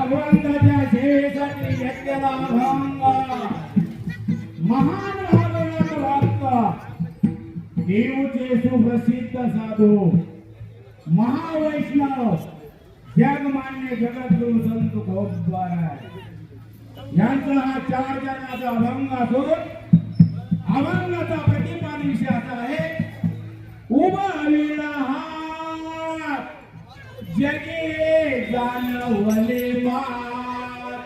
भगवंताच्या सेवेसाठी घेतलेला अभंग महान भागवत भक्त देवचे सुप्रसिद्ध साधू महावैष्णव जगमान्य जगद्गुरु संत तुकोबाराय यांचा हा 4 जणांचा अभंग असून अभंगाचा प्रतिपाद विषय असा आहे उभाविला हात जगे जाणवले मात.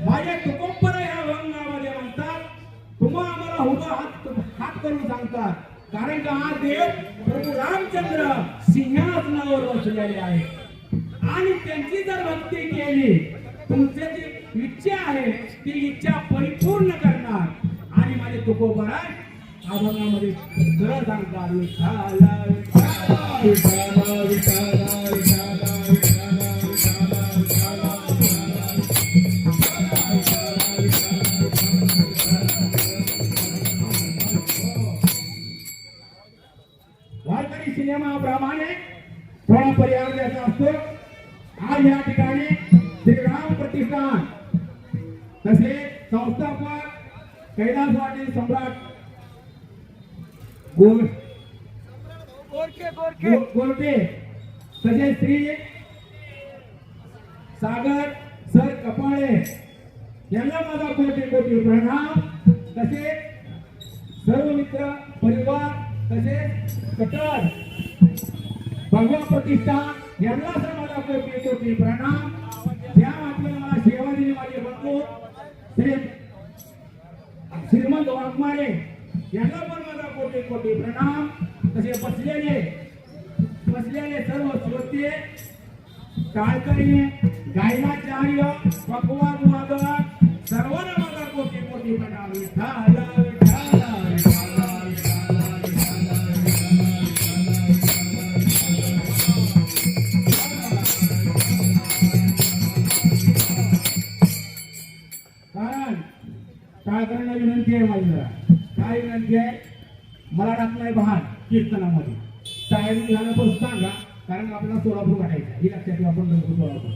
माझ्या तुकोबराय या अभंगामध्ये म्हणतात तुम्हा आम्हाला उभा हात करून सांगतात कारण का हा देव प्रभू रामचंद्र सिंहासनावर बसलेले आहे आणि त्यांची जर भक्ती केली तुमची जी इच्छा आहे ती इच्छा परिपूर्ण करणार आणि माझे तुकोबराय अभंगामध्ये सरळ सांगतात विठाला विठाला विठाला विठाला वारकरी सिनेमाप्रमाणे थोडा पर्याय द्यायचा असतो. आज या ठिकाणी श्रीराम प्रतिष्ठान तसे संस्थापक कैलासवाडी सम्राट गोरटे तसे श्री सागर सर कपाळे यांना माझा कोटी कोटी प्रणाम. तसे सर्व मित्र परिवार तसे कटर भगवा प्रतिष्ठान यांना सर माझा कोटी कोटी प्रणाम. ज्या आपल्याला मला सेवा दिली माझे बंधू श्री श्रीमंत वाघमारे यांना पण माझा कोटी कोटी प्रणाम. तसे बसलेले सर्व श्रोते टाळकरी गायनाचार्य पकवाद वादक सर्वांना माझा कोटी कोटी प्रणाम. विठाला विठाला विठाला टाळकऱ्यांना विनंती आहे माझी जरा काय विनंती आहे मला टाकलाय बहार कीर्तनामध्ये टाळी झालं पण सांगा कारण आपल्याला सोलापूर काढायचं ही लक्षात आपण सोलापूर